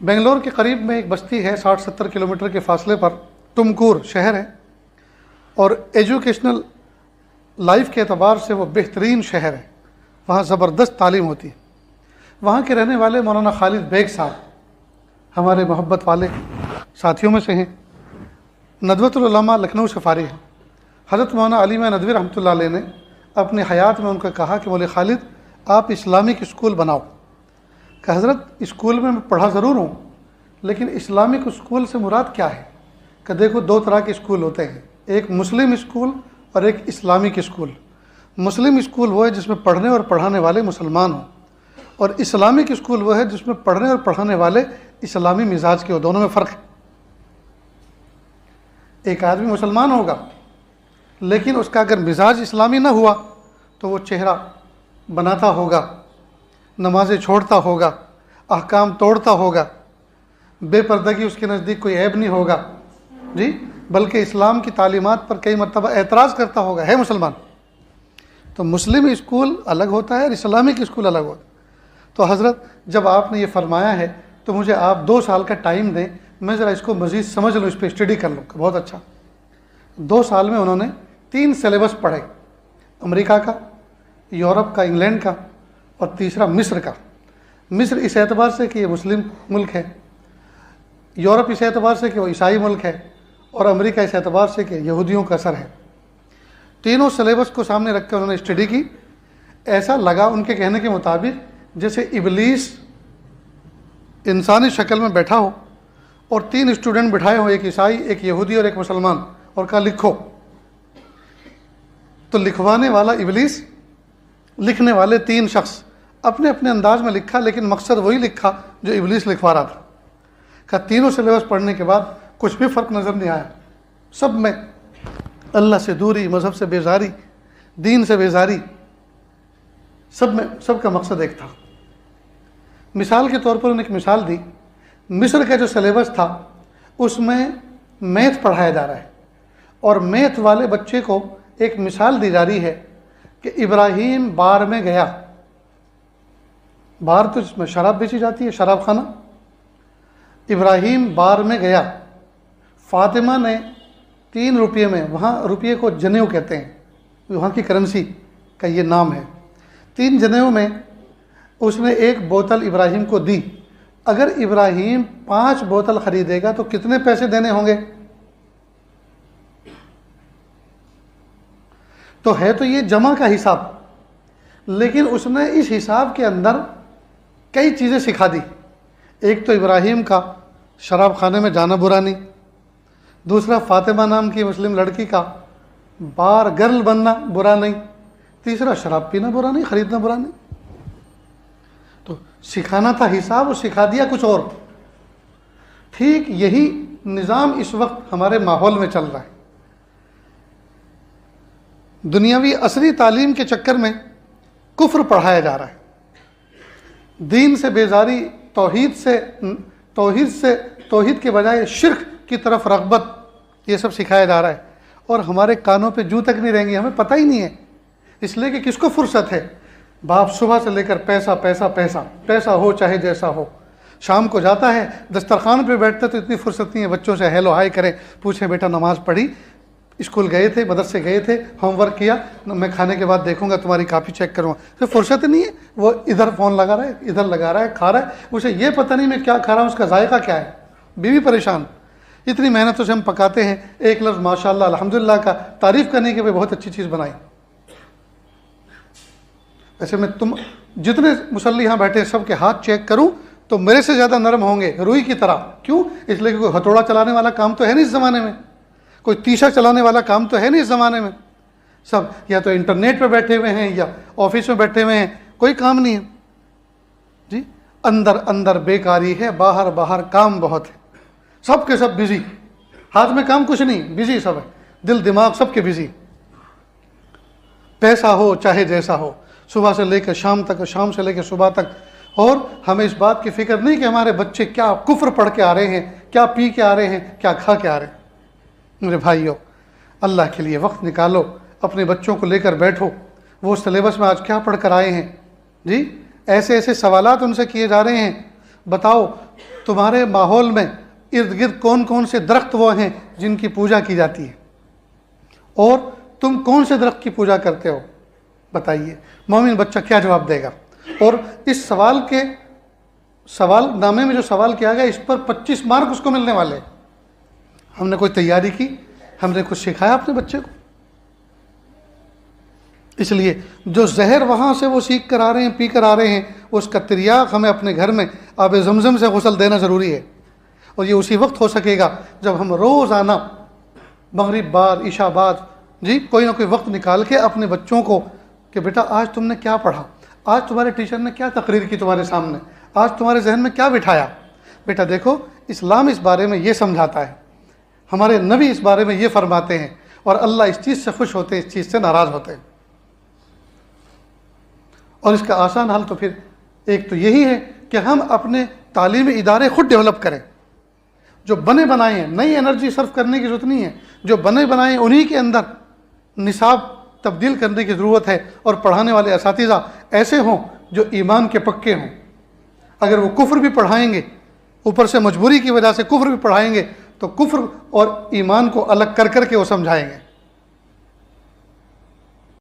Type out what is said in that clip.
بنگلور کے قریب میں ایک بستی ہے، 60-70 کلومیٹر کے فاصلے پر تمکور شہر ہے، اور ایجوکیشنل لائف کے اعتبار سے وہ بہترین شہر ہے، وہاں زبردست تعلیم ہوتی ہے۔ وہاں کے رہنے والے مولانا خالد بیگ صاحب ہمارے محبت والے ساتھیوں میں سے ہیں، ندوۃ العلماء لکھنؤ سے فارغ ہیں۔ حضرت مولانا علی میاں ندوی رحمۃ اللہ علیہ نے اپنی حیات میں ان کو کہا کہ مولوی خالد آپ اسلامک اسکول بناؤ۔ کہ حضرت اسکول میں پڑھا ضرور ہوں، لیکن اسلامک اسکول سے مراد کیا ہے؟ کہ دیکھو دو طرح کے اسکول ہوتے ہیں، ایک مسلم اسکول اور ایک اسلامک اسکول۔ مسلم اسکول وہ ہے جس میں پڑھنے اور پڑھانے والے مسلمان ہوں، اور اسلامک اسکول وہ ہے جس میں پڑھنے اور پڑھانے والے اسلامی مزاج کے ہو۔ دونوں میں فرق ہے۔ ایک آدمی مسلمان ہوگا لیکن اس کا اگر مزاج اسلامی نہ ہوا تو وہ چہرہ بناتا ہوگا، نمازیں چھوڑتا ہوگا، احکام توڑتا ہوگا، بے پردگی اس کے نزدیک کوئی عیب نہیں ہوگا، جی، بلکہ اسلام کی تعلیمات پر کئی مرتبہ اعتراض کرتا ہوگا، ہے مسلمان۔ تو مسلم اسکول الگ ہوتا ہے اور اسلامک اسکول الگ ہوتا ہے۔ تو حضرت جب آپ نے یہ فرمایا ہے تو مجھے آپ 2 سال کا ٹائم دیں، میں ذرا اس کو مزید سمجھ لوں، اس پہ اسٹڈی کر لوں۔ بہت اچھا۔ 2 سال میں انہوں نے 3 سلیبس پڑھے، امریکہ کا، یورپ کا، انگلینڈ کا، اور تیسرا مصر کا۔ مصر اس اعتبار سے کہ یہ مسلم ملک ہے، یورپ اس اعتبار سے کہ وہ عیسائی ملک ہے، اور امریکہ اس اعتبار سے کہ یہودیوں کا اثر ہے۔ تینوں سلیبس کو سامنے رکھ کے انہوں نے اسٹڈی کی۔ ایسا لگا ان کے کہنے کے مطابق جیسے ابلیس انسانی شکل میں بیٹھا ہو اور 3 اسٹوڈنٹ بٹھائے ہوں، ایک عیسائی، ایک یہودی اور ایک مسلمان، اور کہا لکھو۔ تو لکھوانے والا ابلیس، لکھنے والے 3 شخص اپنے اپنے انداز میں لکھا، لیکن مقصد وہی لکھا جو ابلیس لکھوا رہا تھا۔ کہ تینوں سلیبس پڑھنے کے بعد کچھ بھی فرق نظر نہیں آیا، سب میں اللہ سے دوری، مذہب سے بیزاری، دین سے بیزاری، سب میں سب کا مقصد ایک تھا۔ مثال کے طور پر انہوں نے ایک مثال دی، مصر کا جو سلیبس تھا اس میں میتھ پڑھایا جا رہا ہے، اور میتھ والے بچے کو ایک مثال دی جا رہی ہے کہ ابراہیم بار میں گیا، بار تو جس میں شراب بیچی جاتی ہے، شراب خانہ، ابراہیم بار میں گیا، فاطمہ نے 3 روپے میں، وہاں روپے کو جنیو کہتے ہیں، وہاں کی کرنسی کا یہ نام ہے، 3 جنیو میں اس نے 1 بوتل ابراہیم کو دی۔ اگر ابراہیم 5 بوتل خریدے گا تو کتنے پیسے دینے ہوں گے؟ تو ہے تو یہ جمع کا حساب، لیکن اس نے اس حساب کے اندر کئی چیزیں سکھا دی۔ ایک تو ابراہیم کا شراب خانے میں جانا برا نہیں، دوسرا فاطمہ نام کی مسلم لڑکی کا بار گرل بننا برا نہیں، تیسرا شراب پینا برا نہیں، خریدنا برا نہیں۔ تو سکھانا تھا حساب، اور سکھا دیا کچھ اور۔ ٹھیک یہی نظام اس وقت ہمارے ماحول میں چل رہا ہے۔ دنیاوی عصری تعلیم کے چکر میں کفر پڑھایا جا رہا ہے، دین سے بیزاری، توحید کے بجائے شرک کی طرف رغبت، یہ سب سکھایا جا رہا ہے، اور ہمارے کانوں پہ جوں تک نہیں رہیں گے، ہمیں پتہ ہی نہیں ہے، اس لیے کہ کس کو فرصت ہے؟ باپ صبح سے لے کر پیسہ پیسہ پیسہ، پیسہ ہو چاہے جیسا ہو، شام کو جاتا ہے دسترخوان پہ بیٹھتا تو اتنی فرصت نہیں ہے بچوں سے ہیلو ہائی کریں، پوچھیں بیٹا نماز پڑھی، اسکول گئے تھے، مدرسے گئے تھے، ہوم ورک کیا، میں کھانے کے بعد دیکھوں گا، تمہاری کاپی چیک کروں گا، تو فرصت نہیں ہے۔ وہ ادھر فون لگا رہا ہے، ادھر لگا رہا ہے، کھا رہا ہے، اسے یہ پتہ نہیں میں کیا کھا رہا ہوں، اس کا ذائقہ کیا ہے، بیوی پریشان۔ اتنی محنتوں سے ہم پکاتے ہیں، ایک لفظ ماشاءاللہ الحمدللہ کا تعریف کرنے کے بھی بہت اچھی چیز بنائی۔ ایسے میں تم جتنے مصلی یہاں بیٹھے سب کے ہاتھ چیک کروں تو میرے سے زیادہ نرم ہوں گے، روئی کی طرح۔ کیوں؟ اس لیے کہ کوئی ہتھوڑا چلانے والا کام تو ہے نہیں اس زمانے میں، کوئی تیشا چلانے والا کام تو ہے نہیں اس زمانے میں، سب یا تو انٹرنیٹ پہ بیٹھے ہوئے ہیں یا آفس میں بیٹھے ہوئے ہیں، کوئی کام نہیں ہے جی۔ اندر اندر بیکاری ہے، باہر باہر کام بہت ہے، سب کے سب بزی، ہاتھ میں کام کچھ نہیں، بزی سب ہے، دل دماغ سب کے بزی، پیسہ ہو چاہے جیسا ہو، صبح سے لے کر شام تک، شام سے لے کے صبح تک۔ اور ہمیں اس بات کی فکر نہیں کہ ہمارے بچے کیا کفر پڑھ کے آ رہے ہیں، کیا پی کے آ رہے ہیں، کیا کھا کے آ رہے ہیں۔ میرے بھائیو، اللہ کے لیے وقت نکالو، اپنے بچوں کو لے کر بیٹھو، وہ سلیبس میں آج کیا پڑھ کر آئے ہیں جی، ایسے ایسے سوالات ان سے کیے جا رہے ہیں، بتاؤ تمہارے ماحول میں ارد گرد کون کون سے درخت وہ ہیں جن کی پوجا کی جاتی ہے، اور تم کون سے درخت کی پوجا کرتے ہو؟ بتائیے مومن بچہ کیا جواب دے گا؟ اور اس سوال نامے میں جو سوال کیا گیا اس پر 25 مارک اس کو ملنے والے۔ ہم نے کوئی تیاری کی؟ ہم نے کچھ سکھایا اپنے بچے کو؟ اس لیے جو زہر وہاں سے وہ سیکھ کر آ رہے ہیں، پی کر آ رہے ہیں، اس کا تریاق ہمیں اپنے گھر میں آب زمزم سے غسل دینا ضروری ہے۔ اور یہ اسی وقت ہو سکے گا جب ہم روزانہ مغرب بعد عشاء بعد کوئی نہ کوئی وقت نکال کے اپنے بچوں کو کہ بیٹا آج تم نے کیا پڑھا، آج تمہارے ٹیچر نے کیا تقریر کی تمہارے سامنے، آج تمہارے ذہن میں کیا بٹھایا؟ بیٹا دیکھو اسلام اس بارے میں یہ سمجھاتا ہے، ہمارے نبی اس بارے میں یہ فرماتے ہیں، اور اللہ اس چیز سے خوش ہوتے ہیں، اس چیز سے ناراض ہوتے ہیں۔ اور اس کا آسان حل تو پھر ایک تو یہی ہے کہ ہم اپنے تعلیمی ادارے خود ڈیولپ کریں، جو بنے بنائے ہیں، نئی انرجی صرف کرنے کی ضرورت نہیں ہے، جو بنے بنائے ہیں انہی کے اندر نصاب تبدیل کرنے کی ضرورت ہے، اور پڑھانے والے اساتذہ ایسے ہوں جو ایمان کے پکے ہوں۔ اگر وہ کفر بھی پڑھائیں گے، اوپر سے مجبوری کی وجہ سے کفر بھی پڑھائیں گے، تو کفر اور ایمان کو الگ کر کر کے وہ سمجھائیں گے۔